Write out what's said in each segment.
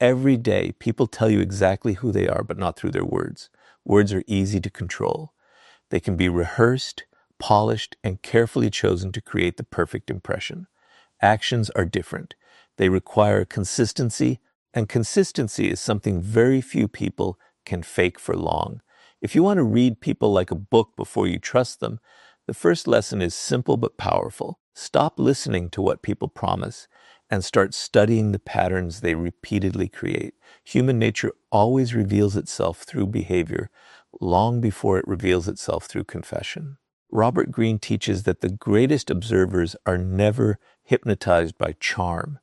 Every day, people tell you exactly who they are, but not through their words. Words are easy to control. They can be rehearsed, polished, and carefully chosen to create the perfect impression. Actions are different. They require consistency, and consistency is something very few people can fake for long. If you want to read people like a book before you trust them, the first lesson is simple but powerful. Stop listening to what people promise and start studying the patterns they repeatedly create. Human nature always reveals itself through behavior long before it reveals itself through confession. Robert Greene teaches that the greatest observers are never hypnotized by charm.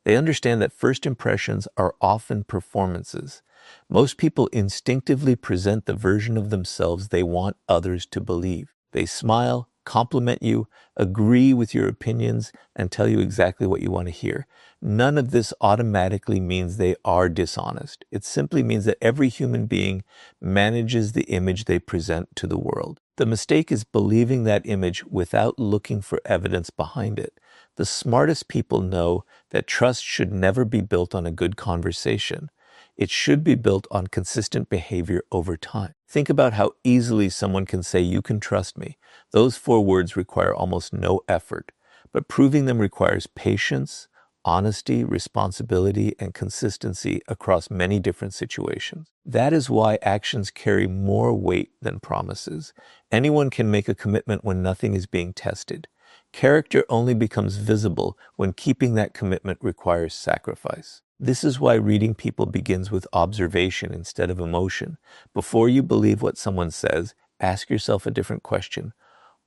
They understand that first impressions are often performances. Most people instinctively present the version of themselves they want others to believe. They smile, compliment you, agree with your opinions, and tell you exactly what you want to hear. None of this automatically means they are dishonest. It simply means that every human being manages the image they present to the world. The mistake is believing that image without looking for evidence behind it. The smartest people know that trust should never be built on a good conversation. It should be built on consistent behavior over time. Think about how easily someone can say, "You can trust me." Those 4 words require almost no effort, but proving them requires patience, honesty, responsibility, and consistency across many different situations. That is why actions carry more weight than promises. Anyone can make a commitment when nothing is being tested. Character only becomes visible when keeping that commitment requires sacrifice. This is why reading people begins with observation instead of emotion. Before you believe what someone says, ask yourself a different question.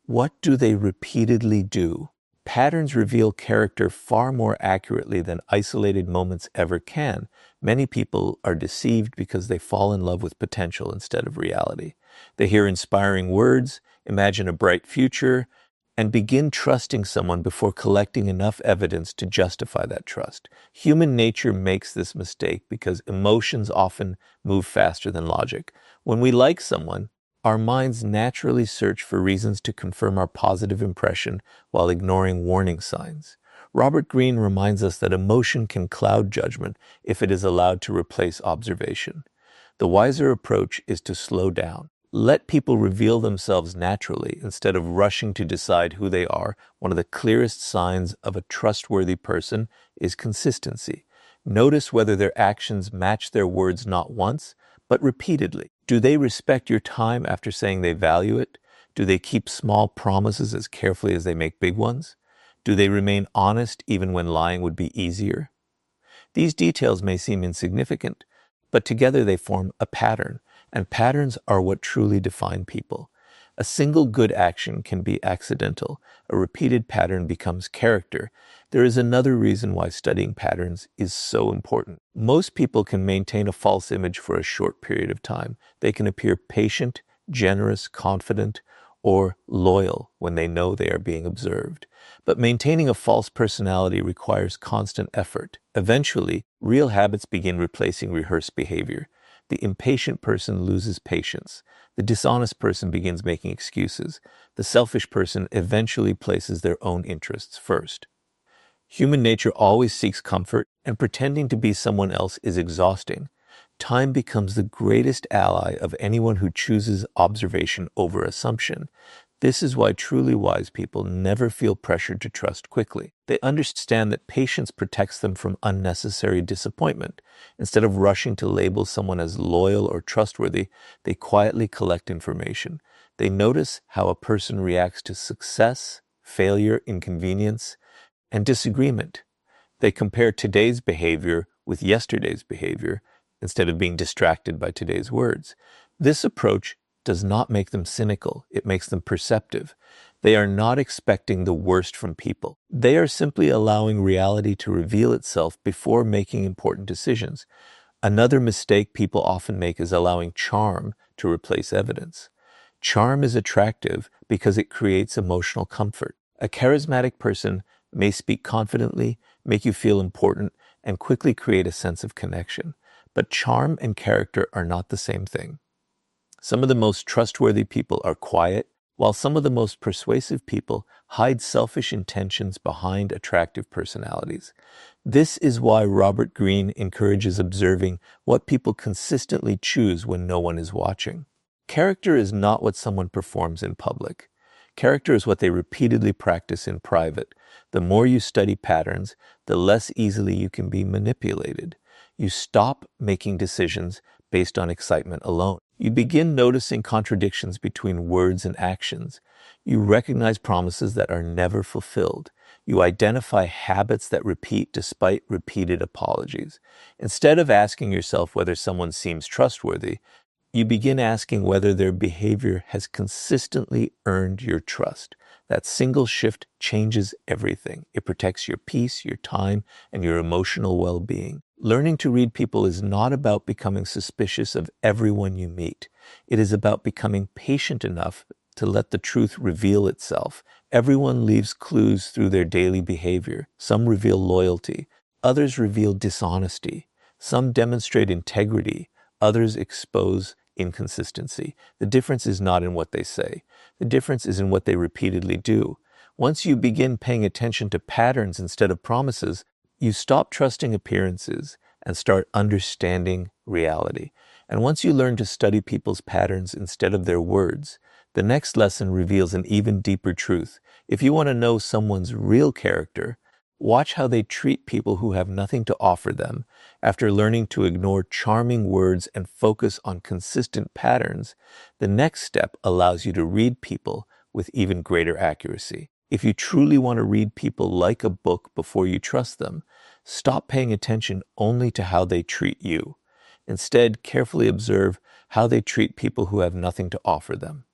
What do they repeatedly do? Patterns reveal character far more accurately than isolated moments ever can. Many people are deceived because they fall in love with potential instead of reality. They hear inspiring words, imagine a bright future, and begin trusting someone before collecting enough evidence to justify that trust. Human nature makes this mistake because emotions often move faster than logic. When we like someone, our minds naturally search for reasons to confirm our positive impression while ignoring warning signs. Robert Greene reminds us that emotion can cloud judgment if it is allowed to replace observation. The wiser approach is to slow down. Let people reveal themselves naturally instead of rushing to decide who they are. One of the clearest signs of a trustworthy person is consistency. Notice whether their actions match their words not once, but repeatedly. Do they respect your time after saying they value it? Do they keep small promises as carefully as they make big ones? Do they remain honest even when lying would be easier? These details may seem insignificant, but together they form a pattern, and patterns are what truly define people. A single good action can be accidental. A repeated pattern becomes character. There is another reason why studying patterns is so important. Most people can maintain a false image for a short period of time. They can appear patient, generous, confident, or loyal when they know they are being observed. But maintaining a false personality requires constant effort. Eventually, real habits begin replacing rehearsed behavior. The impatient person loses patience. The dishonest person begins making excuses. The selfish person eventually places their own interests first. Human nature always seeks comfort, and pretending to be someone else is exhausting. Time becomes the greatest ally of anyone who chooses observation over assumption. This is why truly wise people never feel pressured to trust quickly. They understand that patience protects them from unnecessary disappointment. Instead of rushing to label someone as loyal or trustworthy, they quietly collect information. They notice how a person reacts to success, failure, inconvenience, and disagreement. They compare today's behavior with yesterday's behavior instead of being distracted by today's words. This approach does not make them cynical, it makes them perceptive. They are not expecting the worst from people. They are simply allowing reality to reveal itself before making important decisions. Another mistake people often make is allowing charm to replace evidence. Charm is attractive because it creates emotional comfort. A charismatic person may speak confidently, make you feel important, and quickly create a sense of connection. But charm and character are not the same thing. Some of the most trustworthy people are quiet, while some of the most persuasive people hide selfish intentions behind attractive personalities. This is why Robert Greene encourages observing what people consistently choose when no one is watching. Character is not what someone performs in public. Character is what they repeatedly practice in private. The more you study patterns, the less easily you can be manipulated. You stop making decisions based on excitement alone. You begin noticing contradictions between words and actions. You recognize promises that are never fulfilled. You identify habits that repeat despite repeated apologies. Instead of asking yourself whether someone seems trustworthy, you begin asking whether their behavior has consistently earned your trust. That single shift changes everything. It protects your peace, your time, and your emotional well-being. Learning to read people is not about becoming suspicious of everyone you meet. It is about becoming patient enough to let the truth reveal itself. Everyone leaves clues through their daily behavior. Some reveal loyalty, others reveal dishonesty. Some demonstrate integrity, others expose inconsistency. The difference is not in what they say. The difference is in what they repeatedly do. Once you begin paying attention to patterns instead of promises, you stop trusting appearances and start understanding reality. And once you learn to study people's patterns instead of their words, the next lesson reveals an even deeper truth. If you want to know someone's real character, watch how they treat people who have nothing to offer them. After learning to ignore charming words and focus on consistent patterns, the next step allows you to read people with even greater accuracy. If you truly want to read people like a book before you trust them, stop paying attention only to how they treat you. Instead, carefully observe how they treat people who have nothing to offer them.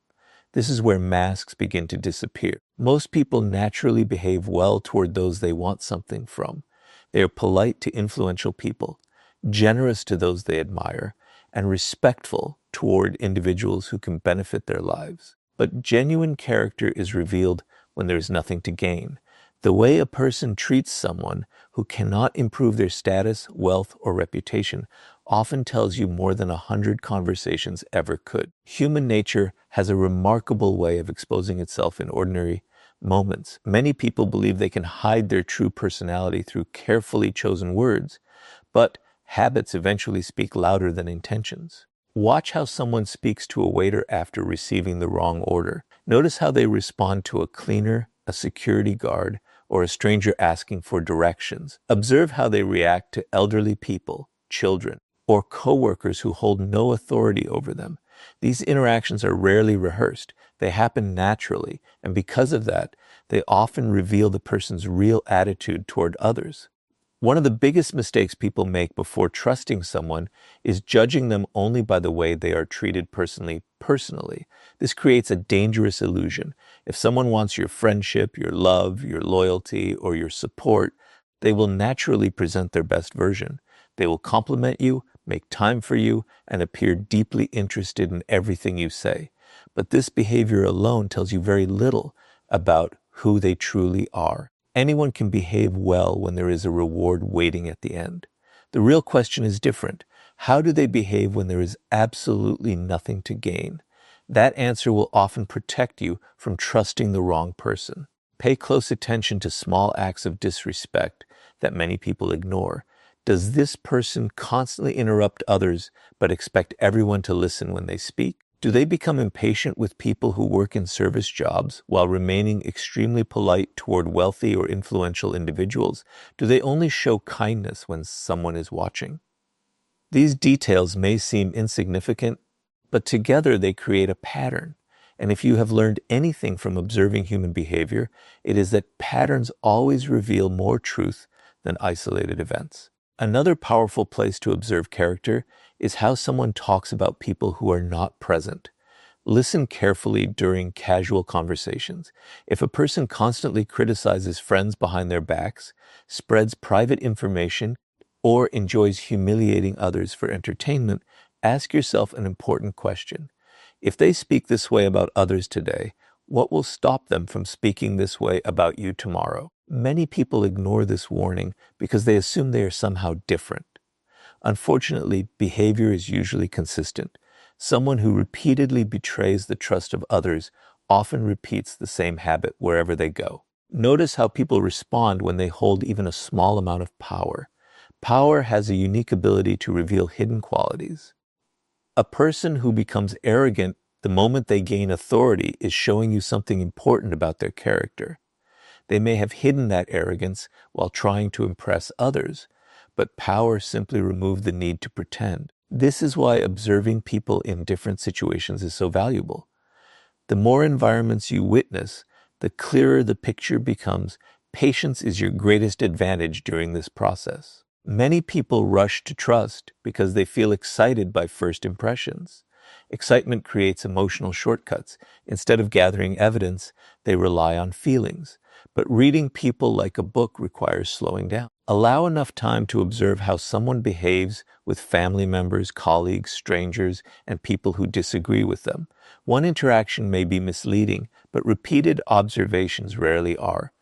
This is where masks begin to disappear. Most people naturally behave well toward those they want something from. They are polite to influential people, generous to those they admire, and respectful toward individuals who can benefit their lives. But genuine character is revealed when there is nothing to gain. The way a person treats someone who cannot improve their status, wealth, or reputation often tells you more than 100 conversations ever could. Human nature has a remarkable way of exposing itself in ordinary moments. Many people believe they can hide their true personality through carefully chosen words, but habits eventually speak louder than intentions. Watch how someone speaks to a waiter after receiving the wrong order. Notice how they respond to a cleaner, a security guard, or a stranger asking for directions. Observe how they react to elderly people, children, or coworkers who hold no authority over them. These interactions are rarely rehearsed. They happen naturally, and because of that, they often reveal the person's real attitude toward others. One of the biggest mistakes people make before trusting someone is judging them only by the way they are treated personally. This creates a dangerous illusion. If someone wants your friendship, your love, your loyalty, or your support, they will naturally present their best version. They will compliment you, make time for you, and appear deeply interested in everything you say. But this behavior alone tells you very little about who they truly are. Anyone can behave well when there is a reward waiting at the end. The real question is different. How do they behave when there is absolutely nothing to gain? That answer will often protect you from trusting the wrong person. Pay close attention to small acts of disrespect that many people ignore. Does this person constantly interrupt others but expect everyone to listen when they speak? Do they become impatient with people who work in service jobs while remaining extremely polite toward wealthy or influential individuals? Do they only show kindness when someone is watching? These details may seem insignificant, but together they create a pattern. And if you have learned anything from observing human behavior, it is that patterns always reveal more truth than isolated events. Another powerful place to observe character is how someone talks about people who are not present. Listen carefully during casual conversations. If a person constantly criticizes friends behind their backs, spreads private information, or enjoys humiliating others for entertainment, ask yourself an important question. If they speak this way about others today, what will stop them from speaking this way about you tomorrow? Many people ignore this warning because they assume they are somehow different. Unfortunately, behavior is usually consistent. Someone who repeatedly betrays the trust of others often repeats the same habit wherever they go. Notice how people respond when they hold even a small amount of power. Power has a unique ability to reveal hidden qualities. A person who becomes arrogant the moment they gain authority is showing you something important about their character. They may have hidden that arrogance while trying to impress others, but power simply removed the need to pretend. This is why observing people in different situations is so valuable. The more environments you witness, the clearer the picture becomes. Patience is your greatest advantage during this process. Many people rush to trust because they feel excited by first impressions. Excitement creates emotional shortcuts. Instead of gathering evidence, they rely on feelings. But reading people like a book requires slowing down. Allow enough time to observe how someone behaves with family members, colleagues, strangers, and people who disagree with them. One interaction may be misleading, but repeated observations rarely are.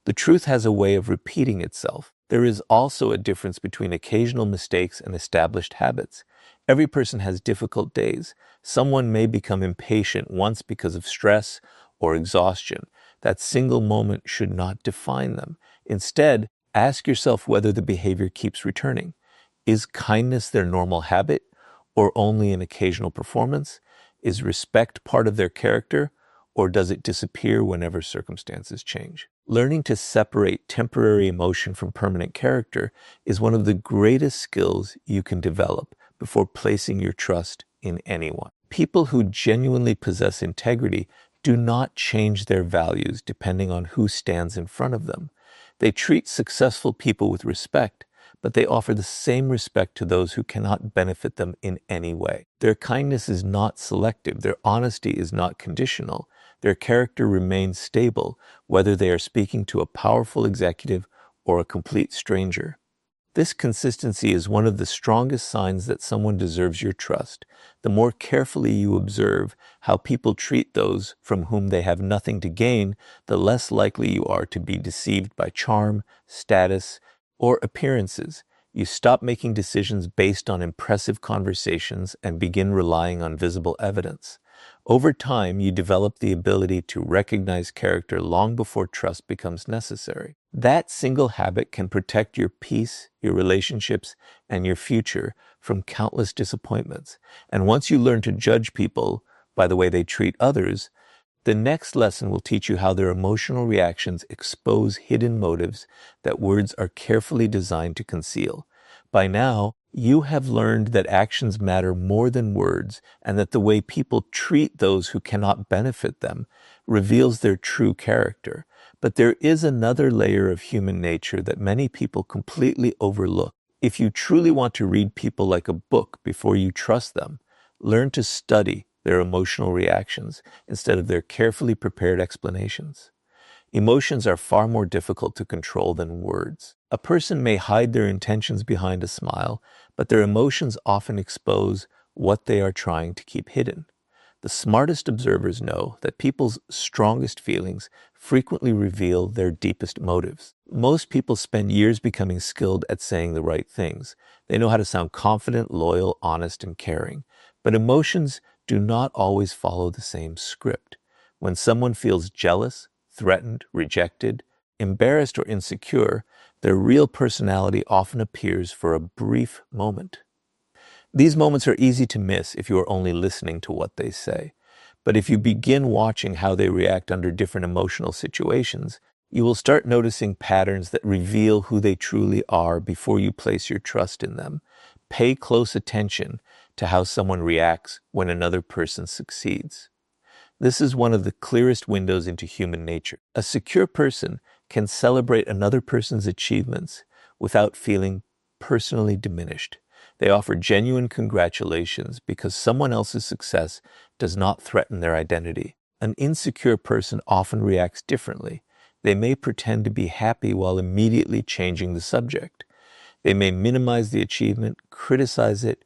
The truth has a way of repeating itself. There is also a difference between occasional mistakes and established habits. Every person has difficult days. Someone may become impatient once because of stress or exhaustion. That single moment should not define them. Instead, ask yourself whether the behavior keeps returning. Is kindness their normal habit or only an occasional performance? Is respect part of their character, or does it disappear whenever circumstances change? Learning to separate temporary emotion from permanent character is one of the greatest skills you can develop before placing your trust in anyone. People who genuinely possess integrity do not change their values depending on who stands in front of them. They treat successful people with respect, but they offer the same respect to those who cannot benefit them in any way. Their kindness is not selective. Their honesty is not conditional. Their character remains stable, whether they are speaking to a powerful executive or a complete stranger. This consistency is one of the strongest signs that someone deserves your trust. The more carefully you observe how people treat those from whom they have nothing to gain, the less likely you are to be deceived by charm, status, or appearances. You stop making decisions based on impressive conversations and begin relying on visible evidence. Over time, you develop the ability to recognize character long before trust becomes necessary. That single habit can protect your peace, your relationships, and your future from countless disappointments. And once you learn to judge people by the way they treat others, the next lesson will teach you how their emotional reactions expose hidden motives that words are carefully designed to conceal. By now, you have learned that actions matter more than words, and that the way people treat those who cannot benefit them reveals their true character. But there is another layer of human nature that many people completely overlook. If you truly want to read people like a book before you trust them, learn to study their emotional reactions instead of their carefully prepared explanations. Emotions are far more difficult to control than words. A person may hide their intentions behind a smile, but their emotions often expose what they are trying to keep hidden. The smartest observers know that people's strongest feelings frequently reveal their deepest motives. Most people spend years becoming skilled at saying the right things. They know how to sound confident, loyal, honest, and caring. But emotions do not always follow the same script. When someone feels jealous, threatened, rejected, embarrassed, or insecure, their real personality often appears for a brief moment. These moments are easy to miss if you are only listening to what they say. But if you begin watching how they react under different emotional situations, you will start noticing patterns that reveal who they truly are before you place your trust in them. Pay close attention to how someone reacts when another person succeeds. This is one of the clearest windows into human nature. A secure person can celebrate another person's achievements without feeling personally diminished. They offer genuine congratulations because someone else's success does not threaten their identity. An insecure person often reacts differently. They may pretend to be happy while immediately changing the subject. They may minimize the achievement, criticize it,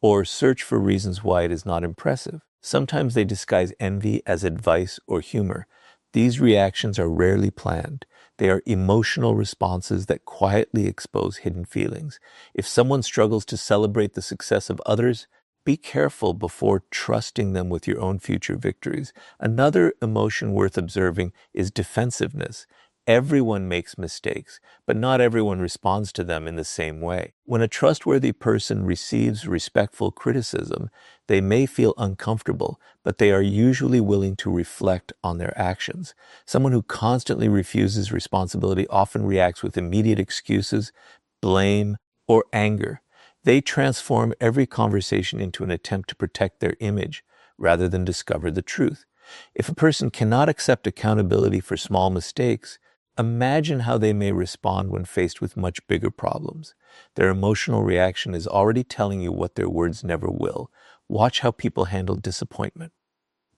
or search for reasons why it is not impressive. Sometimes they disguise envy as advice or humor. These reactions are rarely planned. They are emotional responses that quietly expose hidden feelings. If someone struggles to celebrate the success of others, Be careful before trusting them with your own future victories. Another emotion worth observing is defensiveness. Everyone makes mistakes, but not everyone responds to them in the same way. When a trustworthy person receives respectful criticism, they may feel uncomfortable, but they are usually willing to reflect on their actions. Someone who constantly refuses responsibility often reacts with immediate excuses, blame, or anger. They transform every conversation into an attempt to protect their image rather than discover the truth. If a person cannot accept accountability for small mistakes, imagine how they may respond when faced with much bigger problems. Their emotional reaction is already telling you what their words never will. Watch how people handle disappointment.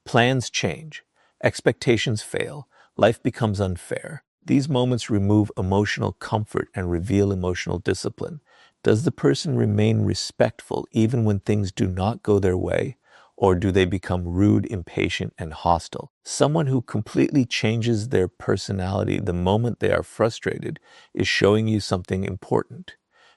Plans change, expectations fail, life becomes unfair. These moments remove emotional comfort and reveal emotional discipline. Does the person remain respectful even when things do not go their way? Or do they become rude, impatient, and hostile? Someone who completely changes their personality the moment they are frustrated is showing you something important.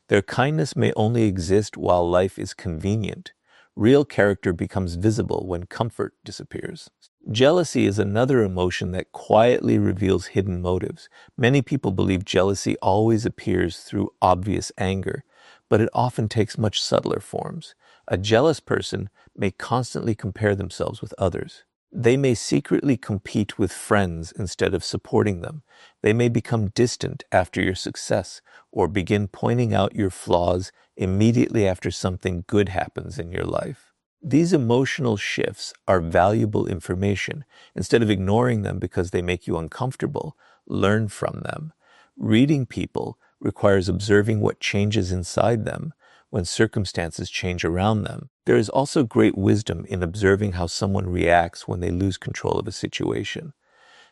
Their kindness may only exist while life is convenient. Real character becomes visible when comfort disappears. Jealousy is another emotion that quietly reveals hidden motives. Many people believe jealousy always appears through obvious anger, but it often takes much subtler forms. A jealous person may constantly compare themselves with others. They may secretly compete with friends instead of supporting them. They may become distant after your success or begin pointing out your flaws immediately after something good happens in your life. These emotional shifts are valuable information. Instead of ignoring them because they make you uncomfortable, learn from them. Reading people requires observing what changes inside them when circumstances change around them. There is also great wisdom in observing how someone reacts when they lose control of a situation.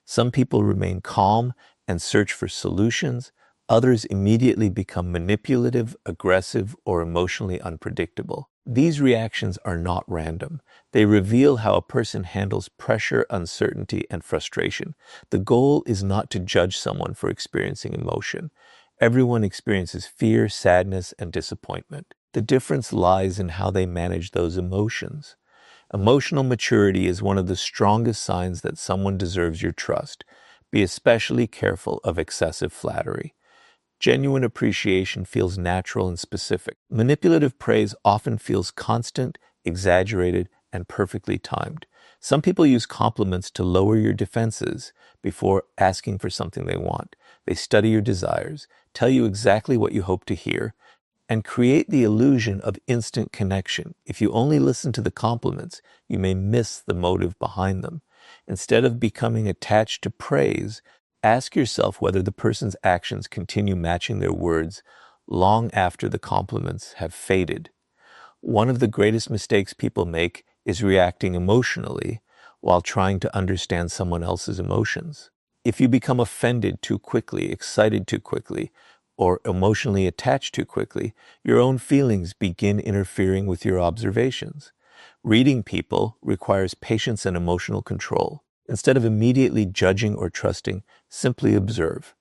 Some people remain calm and search for solutions. Others immediately become manipulative, aggressive, or emotionally unpredictable. These reactions are not random. They reveal how a person handles pressure, uncertainty, and frustration. The goal is not to judge someone for experiencing emotion. Everyone experiences fear, sadness, and disappointment. The difference lies in how they manage those emotions. Emotional maturity is one of the strongest signs that someone deserves your trust. Be especially careful of excessive flattery. Genuine appreciation feels natural and specific. Manipulative praise often feels constant, exaggerated, and perfectly timed. Some people use compliments to lower your defenses before asking for something they want. They study your desires, tell you exactly what you hope to hear, and create the illusion of instant connection. If you only listen to the compliments, you may miss the motive behind them. Instead of becoming attached to praise, ask yourself whether the person's actions continue matching their words long after the compliments have faded. One of the greatest mistakes people make is reacting emotionally while trying to understand someone else's emotions. If you become offended too quickly, excited too quickly, or emotionally attached too quickly, your own feelings begin interfering with your observations. Reading people requires patience and emotional control. Instead of immediately judging or trusting, simply observe.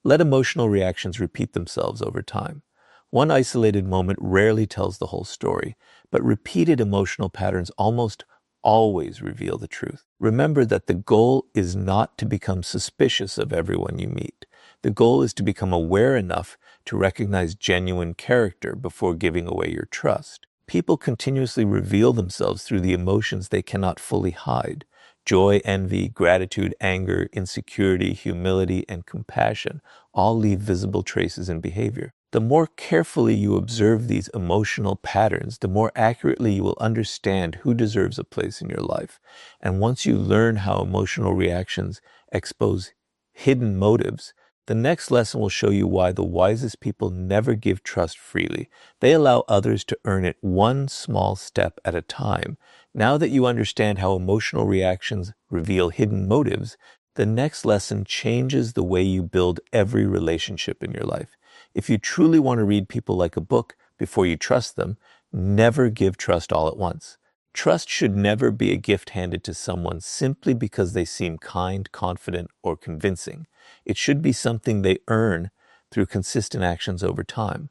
Let emotional reactions repeat themselves over time. One isolated moment rarely tells the whole story, but repeated emotional patterns almost always reveal the truth. Remember that the goal is not to become suspicious of everyone you meet. The goal is to become aware enough to recognize genuine character before giving away your trust. People continuously reveal themselves through the emotions they cannot fully hide. Joy, envy, gratitude, anger, insecurity, humility, and compassion all leave visible traces in behavior. The more carefully you observe these emotional patterns, the more accurately you will understand who deserves a place in your life. And once you learn how emotional reactions expose hidden motives, the next lesson will show you why the wisest people never give trust freely. They allow others to earn it one small step at a time. Now that you understand how emotional reactions reveal hidden motives, the next lesson changes the way you build every relationship in your life. If you truly want to read people like a book before you trust them, never give trust all at once. Trust should never be a gift handed to someone simply because they seem kind, confident, or convincing. It should be something they earn through consistent actions over time.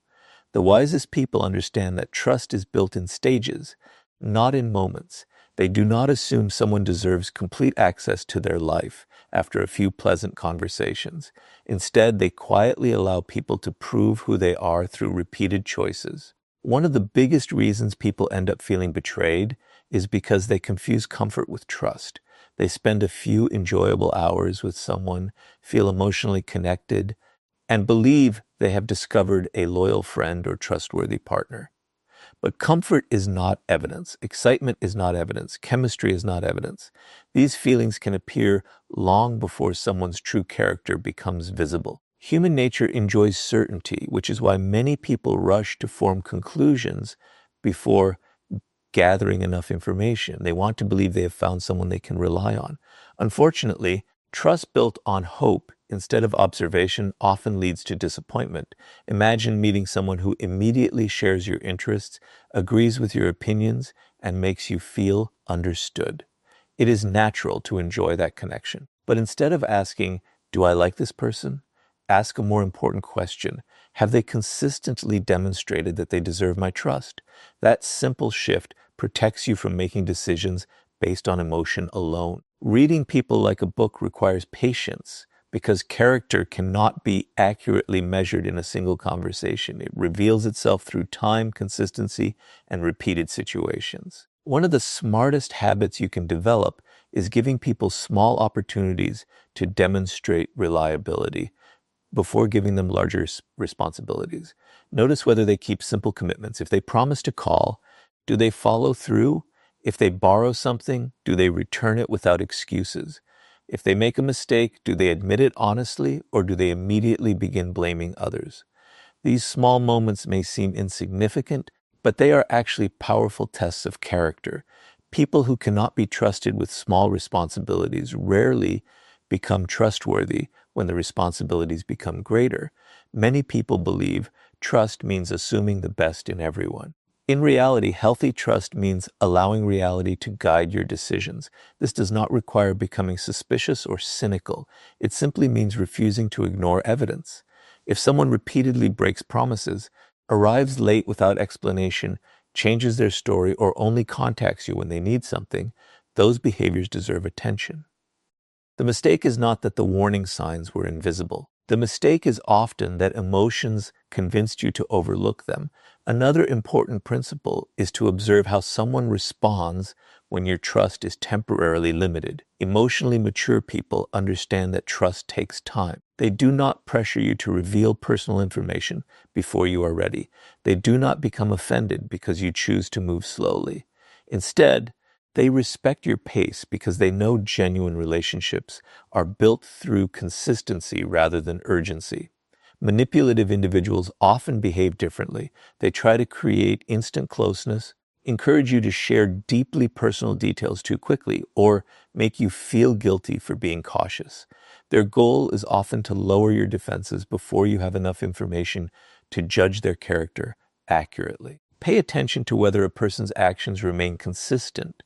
The wisest people understand that trust is built in stages. not in moments. They do not assume someone deserves complete access to their life after a few pleasant conversations. Instead, they quietly allow people to prove who they are through repeated choices. One of the biggest reasons people end up feeling betrayed is because they confuse comfort with trust. They spend a few enjoyable hours with someone, feel emotionally connected, and believe they have discovered a loyal friend or trustworthy partner. But comfort is not evidence. Excitement is not evidence. Chemistry is not evidence. These feelings can appear long before someone's true character becomes visible. Human nature enjoys certainty, which is why many people rush to form conclusions before gathering enough information. They want to believe they have found someone they can rely on. Unfortunately, trust built on hope instead of observation often leads to disappointment. Imagine meeting someone who immediately shares your interests, agrees with your opinions, and makes you feel understood. It is natural to enjoy that connection. But instead of asking, "Do I like this person?" ask a more important question. Have they consistently demonstrated that they deserve my trust? That simple shift protects you from making decisions based on emotion alone. Reading people like a book requires patience because character cannot be accurately measured in a single conversation. It reveals itself through time, consistency, and repeated situations. One of the smartest habits you can develop is giving people small opportunities to demonstrate reliability before giving them larger responsibilities. Notice whether they keep simple commitments. If they promise to call, do they follow through? If they borrow something, do they return it without excuses? If they make a mistake, do they admit it honestly, or do they immediately begin blaming others? These small moments may seem insignificant, but they are actually powerful tests of character. People who cannot be trusted with small responsibilities rarely become trustworthy when the responsibilities become greater. Many people believe trust means assuming the best in everyone. In reality, healthy trust means allowing reality to guide your decisions. This does not require becoming suspicious or cynical. It simply means refusing to ignore evidence. If someone repeatedly breaks promises, arrives late without explanation, changes their story, or only contacts you when they need something, those behaviors deserve attention. The mistake is not that the warning signs were invisible. The mistake is often that emotions convinced you to overlook them. Another important principle is to observe how someone responds when your trust is temporarily limited. Emotionally mature people understand that trust takes time. They do not pressure you to reveal personal information before you are ready. They do not become offended because you choose to move slowly. Instead, they respect your pace because they know genuine relationships are built through consistency rather than urgency. Manipulative individuals often behave differently. They try to create instant closeness, encourage you to share deeply personal details too quickly, or make you feel guilty for being cautious. Their goal is often to lower your defenses before you have enough information to judge their character accurately. Pay attention to whether a person's actions remain consistent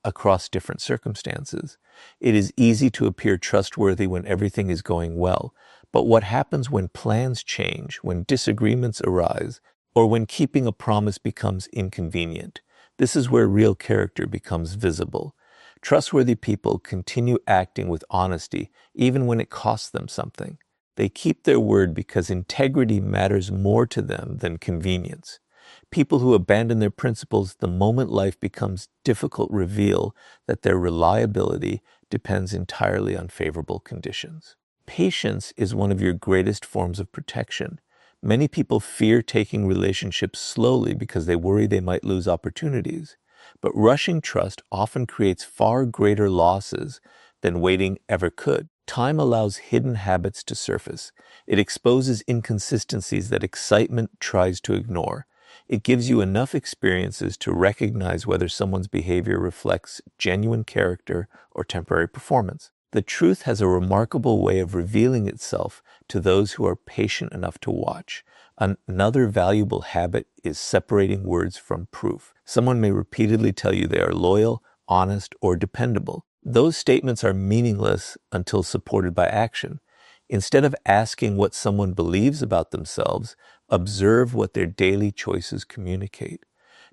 across different circumstances. It is easy to appear trustworthy when everything is going well, but what happens when plans change, when disagreements arise, or when keeping a promise becomes inconvenient? This is where real character becomes visible. Trustworthy people continue acting with honesty even when it costs them something. They keep their word because integrity matters more to them than convenience. People who abandon their principles the moment life becomes difficult reveal that their reliability depends entirely on favorable conditions. Patience is one of your greatest forms of protection. Many people fear taking relationships slowly because they worry they might lose opportunities. But rushing trust often creates far greater losses than waiting ever could. Time allows hidden habits to surface. It exposes inconsistencies that excitement tries to ignore. It gives you enough experiences to recognize whether someone's behavior reflects genuine character or temporary performance. The truth has a remarkable way of revealing itself to those who are patient enough to watch. Another valuable habit is separating words from proof. Someone may repeatedly tell you they are loyal, honest, or dependable. Those statements are meaningless until supported by action. Instead of asking what someone believes about themselves, observe what their daily choices communicate.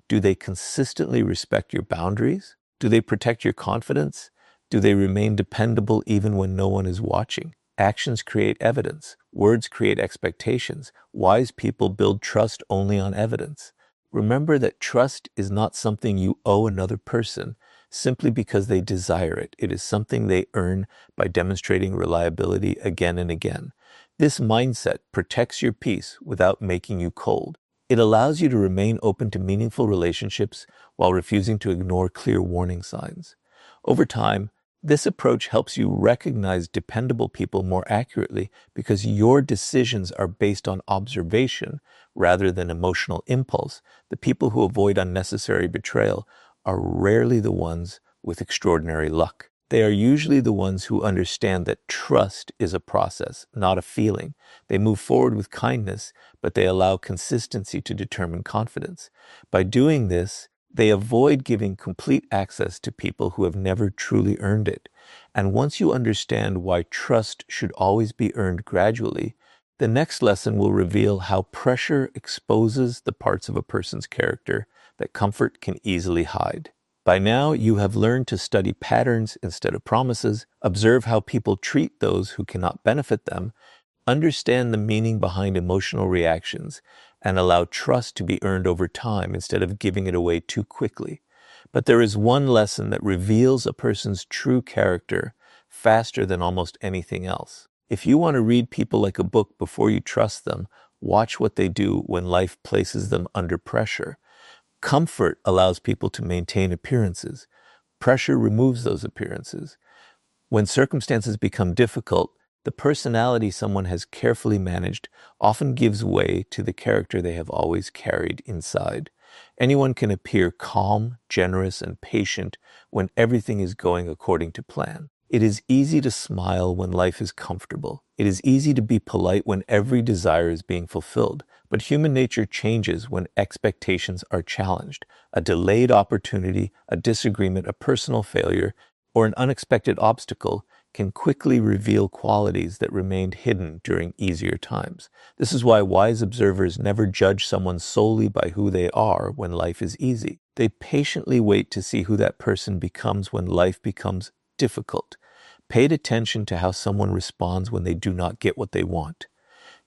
Do they consistently respect your boundaries? Do they protect your confidence? Do they remain dependable even when no one is watching? Actions create evidence. Words create expectations. Wise people build trust only on evidence. Remember that trust is not something you owe another person simply because they desire it. It is something they earn by demonstrating reliability again and again. This mindset protects your peace without making you cold. It allows you to remain open to meaningful relationships while refusing to ignore clear warning signs. Over time, this approach helps you recognize dependable people more accurately because your decisions are based on observation rather than emotional impulse. The people who avoid unnecessary betrayal are rarely the ones with extraordinary luck. They are usually the ones who understand that trust is a process, not a feeling. They move forward with kindness, but they allow consistency to determine confidence. By doing this, they avoid giving complete access to people who have never truly earned it. And once you understand why trust should always be earned gradually, the next lesson will reveal how pressure exposes the parts of a person's character that comfort can easily hide. By now, you have learned to study patterns instead of promises, observe how people treat those who cannot benefit them, understand the meaning behind emotional reactions, and allow trust to be earned over time instead of giving it away too quickly. But there is one lesson that reveals a person's true character faster than almost anything else. If you want to read people like a book before you trust them, watch what they do when life places them under pressure. Comfort allows people to maintain appearances. Pressure removes those appearances. When circumstances become difficult, the personality someone has carefully managed often gives way to the character they have always carried inside. Anyone can appear calm, generous, and patient when everything is going according to plan. It is easy to smile when life is comfortable. It is easy to be polite when every desire is being fulfilled. But human nature changes when expectations are challenged. A delayed opportunity, a disagreement, a personal failure, or an unexpected obstacle can quickly reveal qualities that remained hidden during easier times. This is why wise observers never judge someone solely by who they are when life is easy. They patiently wait to see who that person becomes when life becomes difficult. Pay attention to how someone responds when they do not get what they want.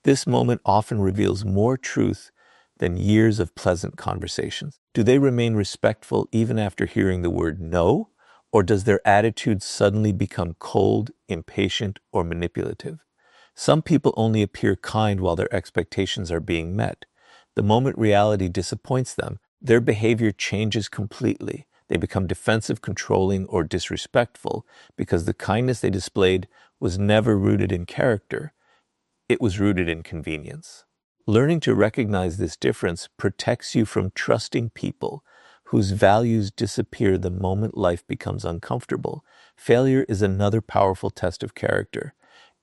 This moment often reveals more truth than years of pleasant conversations. Do they remain respectful even after hearing the word no? Or does their attitude suddenly become cold, impatient, or manipulative? Some people only appear kind while their expectations are being met. The moment reality disappoints them, their behavior changes completely. They become defensive, controlling, or disrespectful because the kindness they displayed was never rooted in character. It was rooted in convenience. Learning to recognize this difference protects you from trusting people whose values disappear the moment life becomes uncomfortable. Failure is another powerful test of character.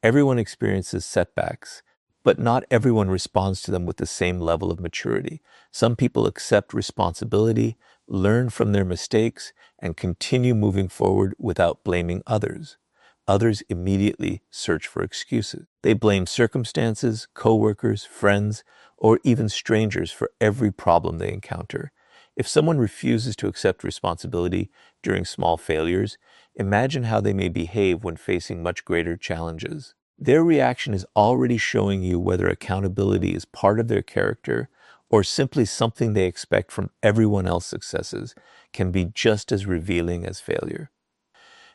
Everyone experiences setbacks, but not everyone responds to them with the same level of maturity. Some people accept responsibility, learn from their mistakes, and continue moving forward without blaming others. Others immediately search for excuses. They blame circumstances, coworkers, friends, or even strangers for every problem they encounter. If someone refuses to accept responsibility during small failures, imagine how they may behave when facing much greater challenges. Their reaction is already showing you whether accountability is part of their character or simply something they expect from everyone else's successes can be just as revealing as failure.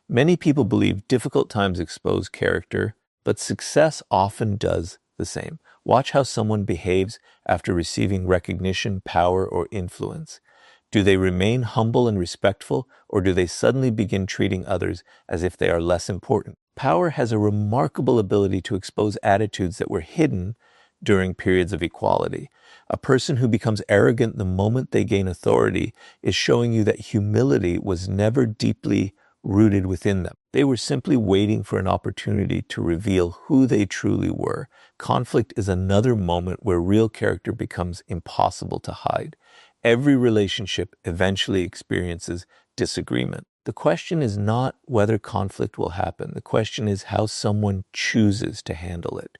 Many people believe difficult times expose character, but success often does the same. Watch how someone behaves after receiving recognition, power, or influence. Do they remain humble and respectful, or do they suddenly begin treating others as if they are less important? Power has a remarkable ability to expose attitudes that were hidden during periods of equality. A person who becomes arrogant the moment they gain authority is showing you that humility was never deeply rooted within them. They were simply waiting for an opportunity to reveal who they truly were. Conflict is another moment where real character becomes impossible to hide. Every relationship eventually experiences disagreement. The question is not whether conflict will happen. The question is how someone chooses to handle it.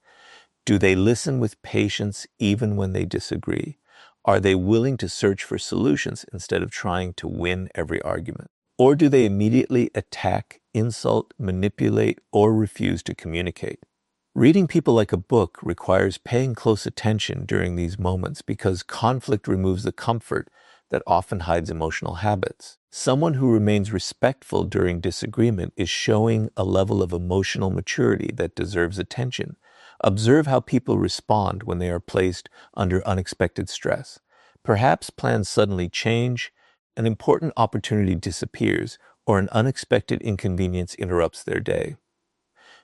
Do they listen with patience even when they disagree? Are they willing to search for solutions instead of trying to win every argument? Or do they immediately attack, insult, manipulate, or refuse to communicate? Reading people like a book requires paying close attention during these moments because conflict removes the comfort that often hides emotional habits. Someone who remains respectful during disagreement is showing a level of emotional maturity that deserves attention. Observe how people respond when they are placed under unexpected stress. Perhaps plans suddenly change, an important opportunity disappears, or an unexpected inconvenience interrupts their day.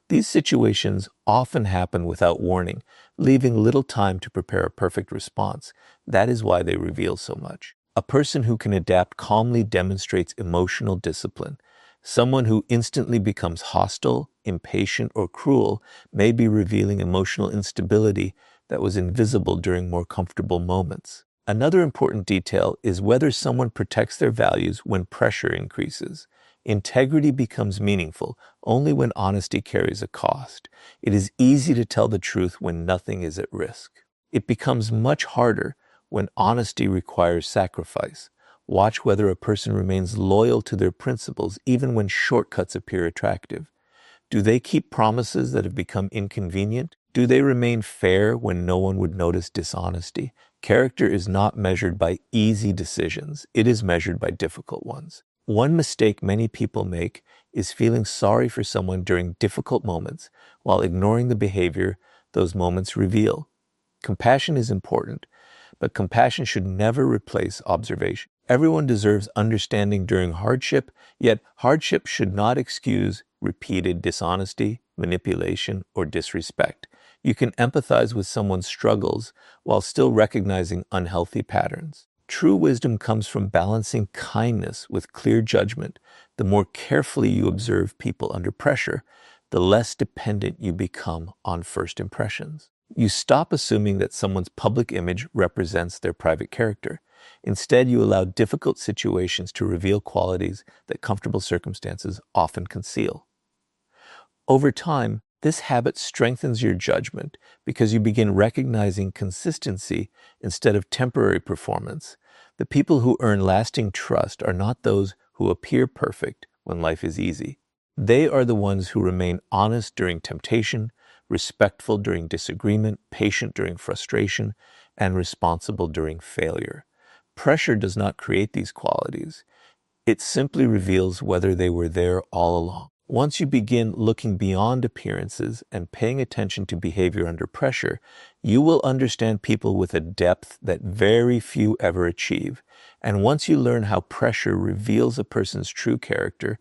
These situations often happen without warning, leaving little time to prepare a perfect response. That is why they reveal so much. A person who can adapt calmly demonstrates emotional discipline. Someone who instantly becomes hostile, impatient, or cruel may be revealing emotional instability that was invisible during more comfortable moments. Another important detail is whether someone protects their values when pressure increases. Integrity becomes meaningful only when honesty carries a cost. It is easy to tell the truth when nothing is at risk. It becomes much harder when honesty requires sacrifice. Watch whether a person remains loyal to their principles even when shortcuts appear attractive. Do they keep promises that have become inconvenient? Do they remain fair when no one would notice dishonesty? Character is not measured by easy decisions. It is measured by difficult ones. One mistake many people make is feeling sorry for someone during difficult moments while ignoring the behavior those moments reveal. Compassion is important, but compassion should never replace observation. Everyone deserves understanding during hardship, yet hardship should not excuse repeated dishonesty, manipulation, or disrespect. You can empathize with someone's struggles while still recognizing unhealthy patterns. True wisdom comes from balancing kindness with clear judgment. The more carefully you observe people under pressure, the less dependent you become on first impressions. You stop assuming that someone's public image represents their private character. Instead, you allow difficult situations to reveal qualities that comfortable circumstances often conceal. Over time, this habit strengthens your judgment because you begin recognizing consistency instead of temporary performance. The people who earn lasting trust are not those who appear perfect when life is easy. They are the ones who remain honest during temptation, respectful during disagreement, patient during frustration, and responsible during failure. Pressure does not create these qualities. It simply reveals whether they were there all along. Once you begin looking beyond appearances and paying attention to behavior under pressure, you will understand people with a depth that very few ever achieve. And once you learn how pressure reveals a person's true character,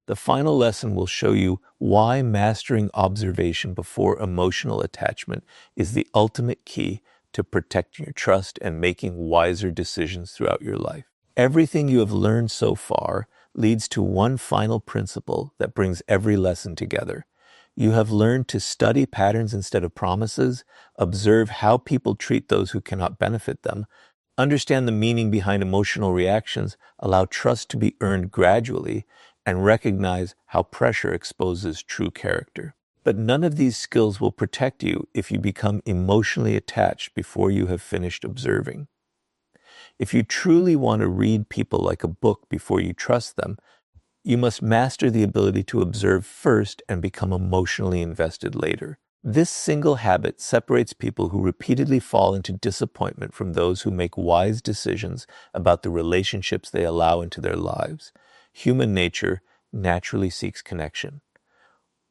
the final lesson will show you why mastering observation before emotional attachment is the ultimate key to protecting your trust and making wiser decisions throughout your life. Everything you have learned so far leads to one final principle that brings every lesson together. You have learned to study patterns instead of promises, observe how people treat those who cannot benefit them, understand the meaning behind emotional reactions, allow trust to be earned gradually, and recognize how pressure exposes true character. But none of these skills will protect you if you become emotionally attached before you have finished observing. If you truly want to read people like a book before you trust them, you must master the ability to observe first and become emotionally invested later. This single habit separates people who repeatedly fall into disappointment from those who make wise decisions about the relationships they allow into their lives. Human nature naturally seeks connection.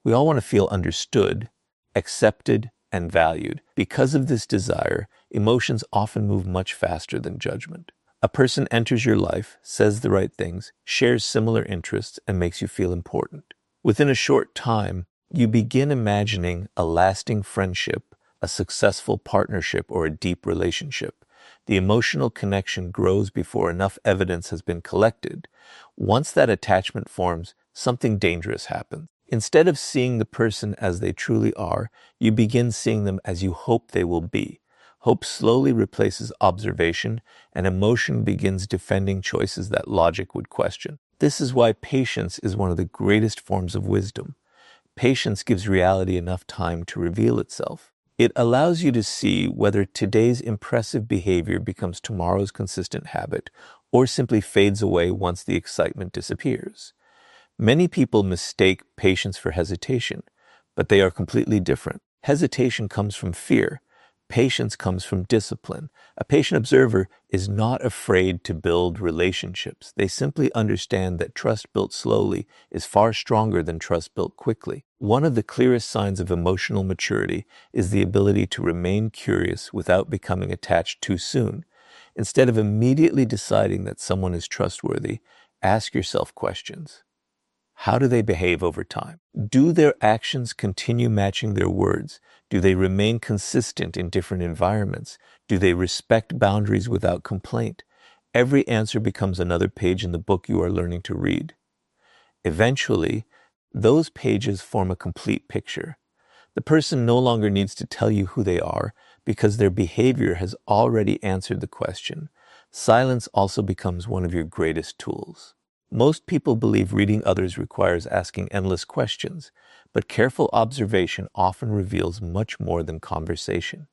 We all want to feel understood, accepted, and valued. Because of this desire, emotions often move much faster than judgment. A person enters your life, says the right things, shares similar interests, and makes you feel important. Within a short time, you begin imagining a lasting friendship, a successful partnership, or a deep relationship. The emotional connection grows before enough evidence has been collected. Once that attachment forms, something dangerous happens. Instead of seeing the person as they truly are, you begin seeing them as you hope they will be. Hope slowly replaces observation, and emotion begins defending choices that logic would question. This is why patience is one of the greatest forms of wisdom. Patience gives reality enough time to reveal itself. It allows you to see whether today's impressive behavior becomes tomorrow's consistent habit or simply fades away once the excitement disappears. Many people mistake patience for hesitation, but they are completely different. Hesitation comes from fear. Patience comes from discipline. A patient observer is not afraid to build relationships. They simply understand that trust built slowly is far stronger than trust built quickly. One of the clearest signs of emotional maturity is the ability to remain curious without becoming attached too soon. Instead of immediately deciding that someone is trustworthy, ask yourself questions. How do they behave over time? Do their actions continue matching their words? Do they remain consistent in different environments? Do they respect boundaries without complaint? Every answer becomes another page in the book you are learning to read. Eventually, those pages form a complete picture. The person no longer needs to tell you who they are because their behavior has already answered the question. Silence also becomes one of your greatest tools. Most people believe reading others requires asking endless questions, but careful observation often reveals much more than conversation.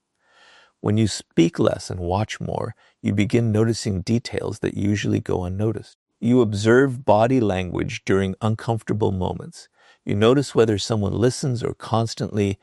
When you speak less and watch more, you begin noticing details that usually go unnoticed. You observe body language during uncomfortable moments. You notice whether someone listens or constantly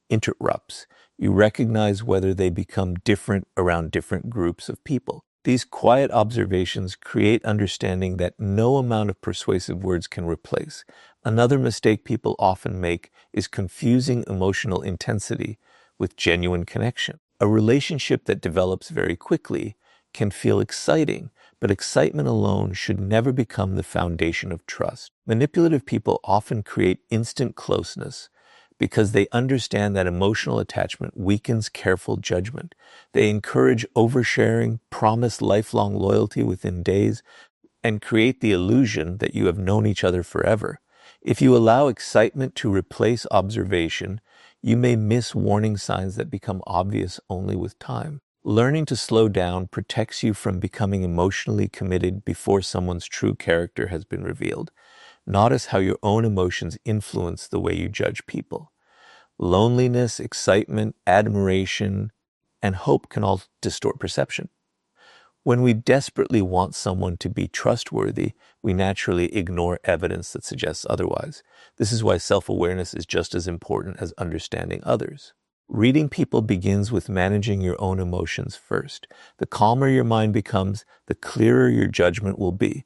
interrupts. You recognize whether they become different around different groups of people. These quiet observations create understanding that no amount of persuasive words can replace. Another mistake people often make is confusing emotional intensity with genuine connection. A relationship that develops very quickly can feel exciting, but excitement alone should never become the foundation of trust. Manipulative people often create instant closeness because they understand that emotional attachment weakens careful judgment. They encourage oversharing, promise lifelong loyalty within days, and create the illusion that you have known each other forever. If you allow excitement to replace observation, you may miss warning signs that become obvious only with time. Learning to slow down protects you from becoming emotionally committed before someone's true character has been revealed. Notice how your own emotions influence the way you judge people. Loneliness, excitement, admiration, and hope can all distort perception. When we desperately want someone to be trustworthy, we naturally ignore evidence that suggests otherwise. This is why self-awareness is just as important as understanding others. Reading people begins with managing your own emotions first. The calmer your mind becomes, the clearer your judgment will be.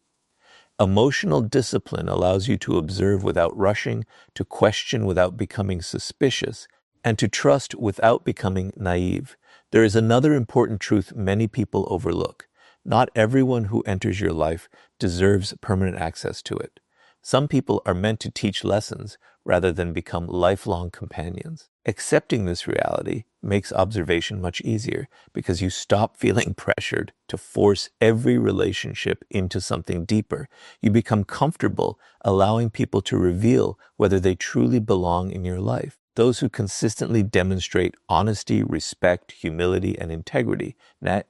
Emotional discipline allows you to observe without rushing, to question without becoming suspicious, and to trust without becoming naive. There is another important truth many people overlook. Not everyone who enters your life deserves permanent access to it. Some people are meant to teach lessons rather than become lifelong companions. Accepting this reality makes observation much easier because you stop feeling pressured to force every relationship into something deeper. You become comfortable allowing people to reveal whether they truly belong in your life. Those who consistently demonstrate honesty, respect, humility, and integrity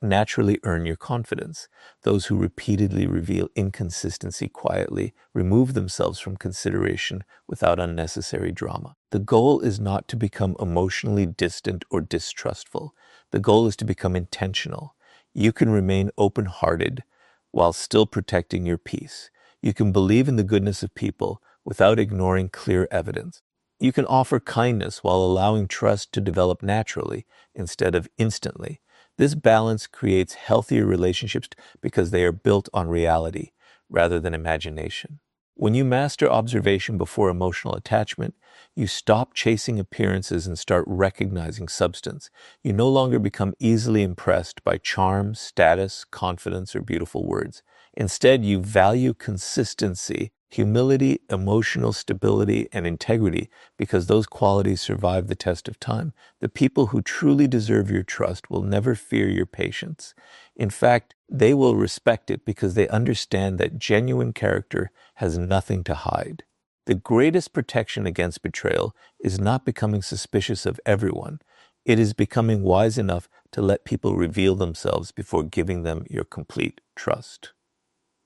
naturally earn your confidence. Those who repeatedly reveal inconsistency quietly remove themselves from consideration without unnecessary drama. The goal is not to become emotionally distant or distrustful. The goal is to become intentional. You can remain open-hearted while still protecting your peace. You can believe in the goodness of people without ignoring clear evidence. You can offer kindness while allowing trust to develop naturally instead of instantly. This balance creates healthier relationships because they are built on reality rather than imagination. When you master observation before emotional attachment, you stop chasing appearances and start recognizing substance. You no longer become easily impressed by charm, status, confidence, or beautiful words. Instead, you value consistency, humility, emotional stability, and integrity because those qualities survive the test of time. The people who truly deserve your trust will never fear your patience. In fact, they will respect it because they understand that genuine character has nothing to hide. The greatest protection against betrayal is not becoming suspicious of everyone. It is becoming wise enough to let people reveal themselves before giving them your complete trust.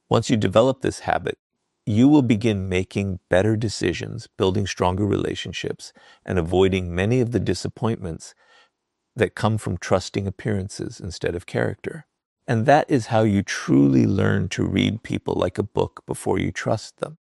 Once you develop this habit, you will begin making better decisions, building stronger relationships, and avoiding many of the disappointments that come from trusting appearances instead of character. And that is how you truly learn to read people like a book before you trust them.